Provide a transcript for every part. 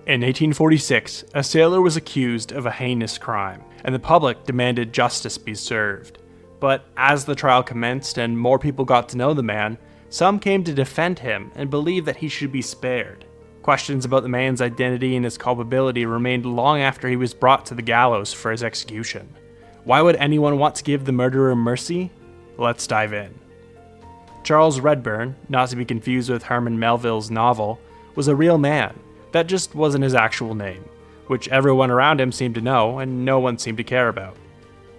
In 1846, a sailor was accused of a heinous crime, and the public demanded justice be served. But as the trial commenced and more people got to know the man, some came to defend him and believed that he should be spared. Questions about the man's identity and his culpability remained long after he was brought to the gallows for his execution. Why would anyone want to give the murderer mercy? Let's dive in. Charles Redburn, not to be confused with Herman Melville's novel, was a real man. That just wasn't his actual name, which everyone around him seemed to know and no one seemed to care about.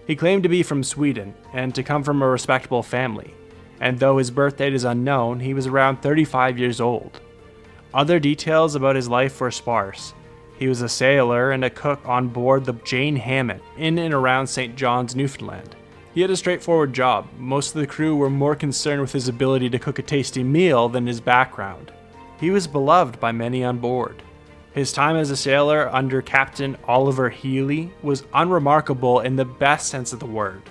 He claimed to be from Sweden and to come from a respectable family, and though his birth date is unknown, he was around 35 years old. Other details about his life were sparse. He was a sailor and a cook on board the Jane Hammond in and around St. John's, Newfoundland. He had a straightforward job. Most of the crew were more concerned with his ability to cook a tasty meal than his background. He was beloved by many on board. His time as a sailor under Captain Oliver Healy was unremarkable in the best sense of the word.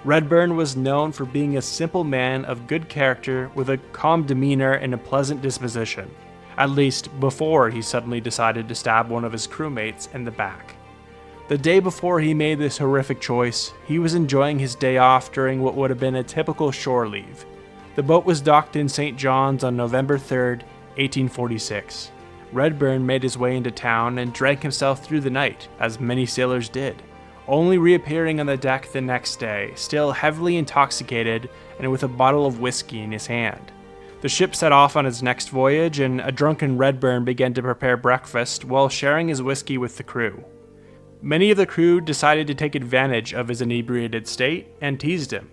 Redburn was known for being a simple man of good character with a calm demeanor and a pleasant disposition, at least before he suddenly decided to stab one of his crewmates in the back. The day before he made this horrific choice, he was enjoying his day off during what would have been a typical shore leave. The boat was docked in St. John's on November 3rd, 1846. Redburn made his way into town and drank himself through the night, as many sailors did, only reappearing on the deck the next day, still heavily intoxicated and with a bottle of whiskey in his hand. The ship set off on its next voyage, and a drunken Redburn began to prepare breakfast while sharing his whiskey with the crew. Many of the crew decided to take advantage of his inebriated state and teased him.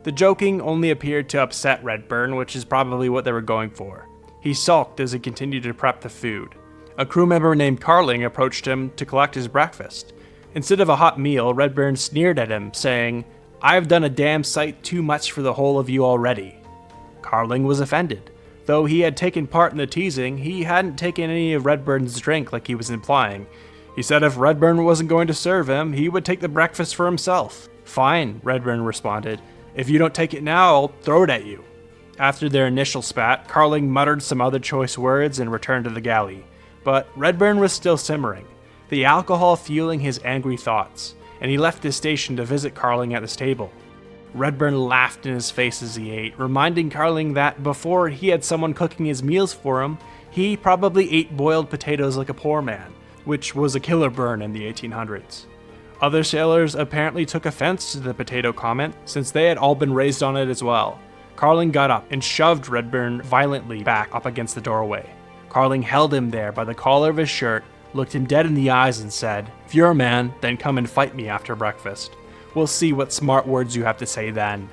The joking only appeared to upset Redburn, which is probably what they were going for. He sulked as he continued to prep the food. A crew member named Carling approached him to collect his breakfast. Instead of a hot meal, Redburn sneered at him, saying, "I've done a damn sight too much for the whole of you already." Carling was offended. Though he had taken part in the teasing, he hadn't taken any of Redburn's drink like he was implying. He said if Redburn wasn't going to serve him, he would take the breakfast for himself. "Fine," Redburn responded. "If you don't take it now, I'll throw it at you." After their initial spat, Carling muttered some other choice words and returned to the galley. But Redburn was still simmering, the alcohol fueling his angry thoughts, and he left his station to visit Carling at his table. Redburn laughed in his face as he ate, reminding Carling that before he had someone cooking his meals for him, he probably ate boiled potatoes like a poor man, which was a killer burn in the 1800s. Other sailors apparently took offense to the potato comment, since they had all been raised on it as well. Carling got up and shoved Redburn violently back up against the doorway. Carling held him there by the collar of his shirt, looked him dead in the eyes and said, "If you're a man, then come and fight me after breakfast. We'll see what smart words you have to say then."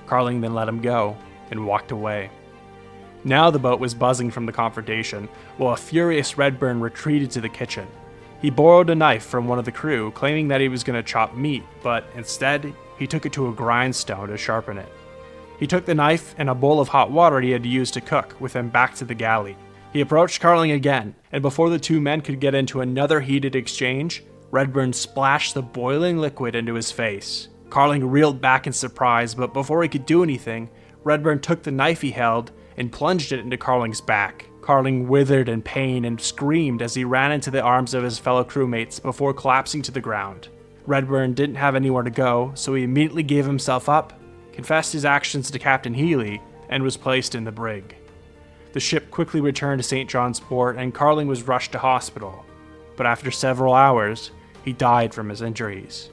Carling then let him go and walked away. Now the boat was buzzing from the confrontation, while a furious Redburn retreated to the kitchen. He borrowed a knife from one of the crew, claiming that he was going to chop meat, but instead, he took it to a grindstone to sharpen it. He took the knife and a bowl of hot water he had used to cook with him back to the galley. He approached Carling again, and before the two men could get into another heated exchange, Redburn splashed the boiling liquid into his face. Carling reeled back in surprise, but before he could do anything, Redburn took the knife he held and plunged it into Carling's back. Carling withered in pain and screamed as he ran into the arms of his fellow crewmates before collapsing to the ground. Redburn didn't have anywhere to go, so he immediately gave himself up, confessed his actions to Captain Healy, and was placed in the brig. The ship quickly returned to St. John's Port, and Carling was rushed to hospital. But after several hours, he died from his injuries.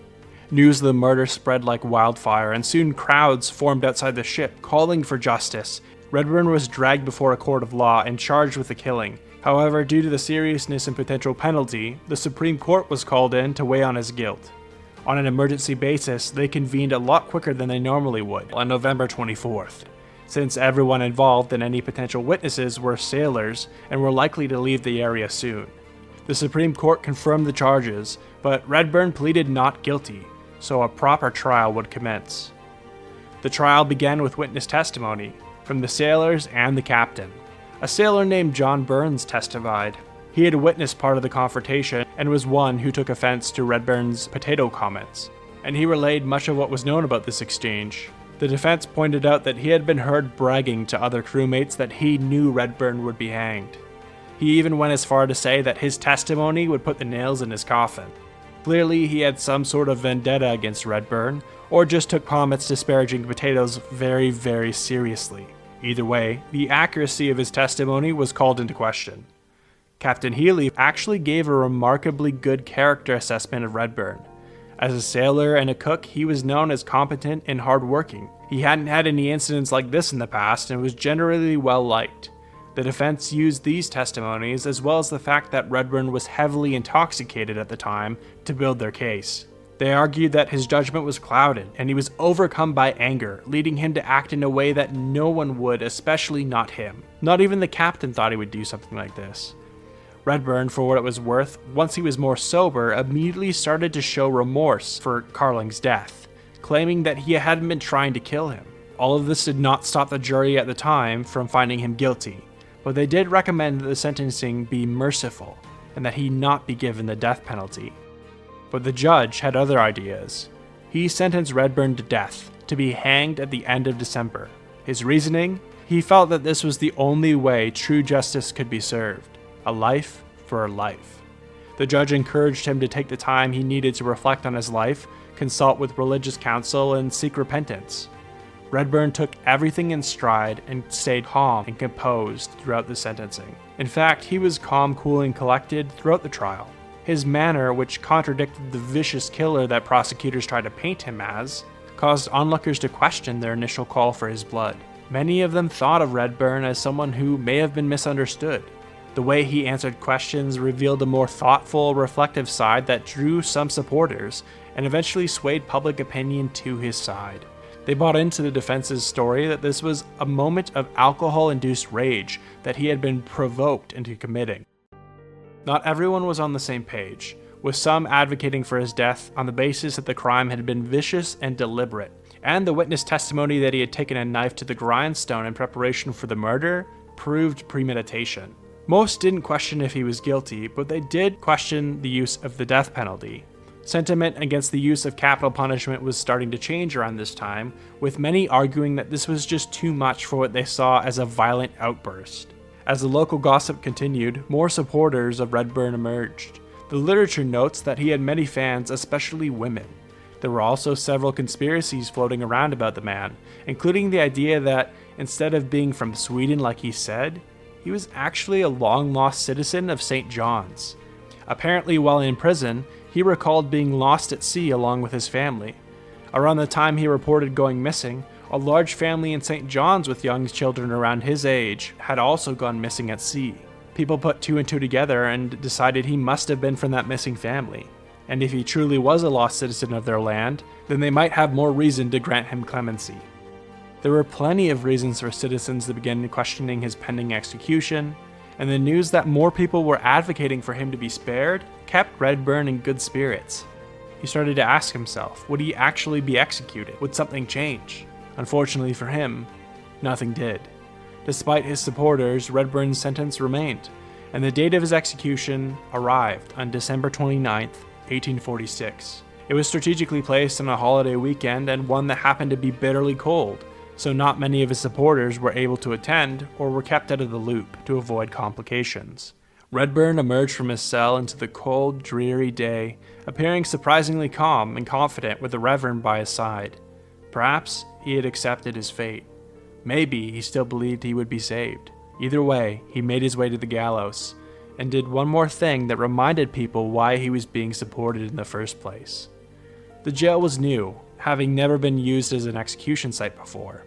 News of the murder spread like wildfire, and soon crowds formed outside the ship, calling for justice. Redburn was dragged before a court of law and charged with the killing. However, due to the seriousness and potential penalty, the Supreme Court was called in to weigh on his guilt. On an emergency basis, they convened a lot quicker than they normally would, on November 24th. Since everyone involved and any potential witnesses were sailors and were likely to leave the area soon. The Supreme Court confirmed the charges, but Redburn pleaded not guilty, so a proper trial would commence. The trial began with witness testimony from the sailors and the captain. A sailor named John Burns testified. He had witnessed part of the confrontation and was one who took offense to Redburn's potato comments, and he relayed much of what was known about this exchange. The defense pointed out that he had been heard bragging to other crewmates that he knew Redburn would be hanged. He even went as far to say that his testimony would put the nails in his coffin. Clearly, he had some sort of vendetta against Redburn, or just took Comet's disparaging potatoes very, very seriously. Either way, the accuracy of his testimony was called into question. Captain Healy actually gave a remarkably good character assessment of Redburn. As a sailor and a cook, he was known as competent and hardworking. He hadn't had any incidents like this in the past and was generally well liked. The defense used these testimonies, as well as the fact that Redburn was heavily intoxicated at the time, to build their case. They argued that his judgment was clouded, and he was overcome by anger, leading him to act in a way that no one would, especially not him. Not even the captain thought he would do something like this. Redburn, for what it was worth, once he was more sober, immediately started to show remorse for Carling's death, claiming that he hadn't been trying to kill him. All of this did not stop the jury at the time from finding him guilty, but they did recommend that the sentencing be merciful, and that he not be given the death penalty. But the judge had other ideas. He sentenced Redburn to death, to be hanged at the end of December. His reasoning? He felt that this was the only way true justice could be served. A life for a life. The judge encouraged him to take the time he needed to reflect on his life, consult with religious counsel, and seek repentance. Redburn took everything in stride and stayed calm and composed throughout the sentencing. In fact, he was calm, cool, and collected throughout the trial. His manner, which contradicted the vicious killer that prosecutors tried to paint him as, caused onlookers to question their initial call for his blood. Many of them thought of Redburn as someone who may have been misunderstood. The way he answered questions revealed a more thoughtful, reflective side that drew some supporters and eventually swayed public opinion to his side. They bought into the defense's story that this was a moment of alcohol-induced rage that he had been provoked into committing. Not everyone was on the same page, with some advocating for his death on the basis that the crime had been vicious and deliberate, and the witness testimony that he had taken a knife to the grindstone in preparation for the murder proved premeditation. Most didn't question if he was guilty, but they did question the use of the death penalty. Sentiment against the use of capital punishment was starting to change around this time, with many arguing that this was just too much for what they saw as a violent outburst. As the local gossip continued, more supporters of Redburn emerged. The literature notes that he had many fans, especially women. There were also several conspiracies floating around about the man, including the idea that, instead of being from Sweden like he said, he was actually a long-lost citizen of St. John's. Apparently, while in prison, he recalled being lost at sea along with his family. Around the time he reported going missing, a large family in St. John's with young children around his age had also gone missing at sea. People put two and two together and decided he must have been from that missing family. And if he truly was a lost citizen of their land, then they might have more reason to grant him clemency. There were plenty of reasons for citizens to begin questioning his pending execution, and the news that more people were advocating for him to be spared kept Redburn in good spirits. He started to ask himself, would he actually be executed? Would something change? Unfortunately for him, nothing did. Despite his supporters, Redburn's sentence remained, and the date of his execution arrived on December 29, 1846. It was strategically placed on a holiday weekend and one that happened to be bitterly cold, so not many of his supporters were able to attend or were kept out of the loop to avoid complications. Redburn emerged from his cell into the cold, dreary day, appearing surprisingly calm and confident with the Reverend by his side. Perhaps he had accepted his fate. Maybe he still believed he would be saved. Either way, he made his way to the gallows, and did one more thing that reminded people why he was being supported in the first place. The jail was new, having never been used as an execution site before.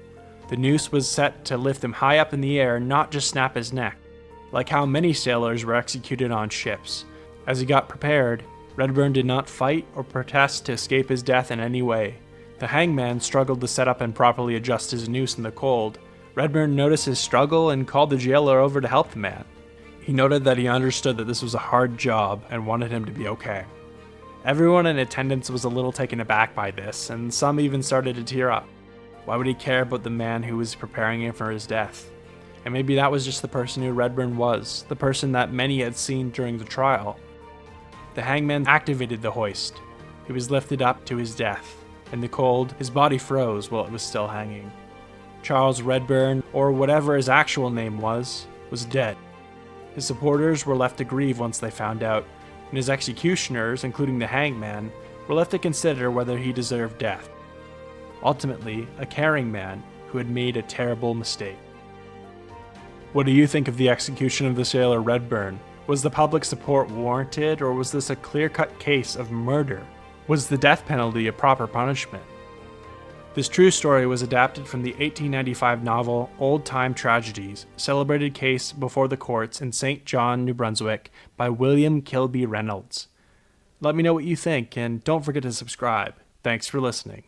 The noose was set to lift him high up in the air, not just snap his neck, like how many sailors were executed on ships. As he got prepared, Redburn did not fight or protest to escape his death in any way. The hangman struggled to set up and properly adjust his noose in the cold. Redburn noticed his struggle and called the jailer over to help the man. He noted that he understood that this was a hard job and wanted him to be okay. Everyone in attendance was a little taken aback by this, and some even started to tear up. Why would he care about the man who was preparing him for his death? And maybe that was just the person who Redburn was, the person that many had seen during the trial. The hangman activated the hoist. He was lifted up to his death. In the cold, his body froze while it was still hanging. Charles Redburn, or whatever his actual name was dead. His supporters were left to grieve once they found out, and his executioners, including the hangman, were left to consider whether he deserved death. Ultimately, a caring man who had made a terrible mistake. What do you think of the execution of the sailor Redburn? Was the public support warranted, or was this a clear-cut case of murder? Was the death penalty a proper punishment? This true story was adapted from the 1895 novel Old Time Tragedies, celebrated case before the courts in St. John, New Brunswick by William Kilby Reynolds. Let me know what you think, and don't forget to subscribe. Thanks for listening.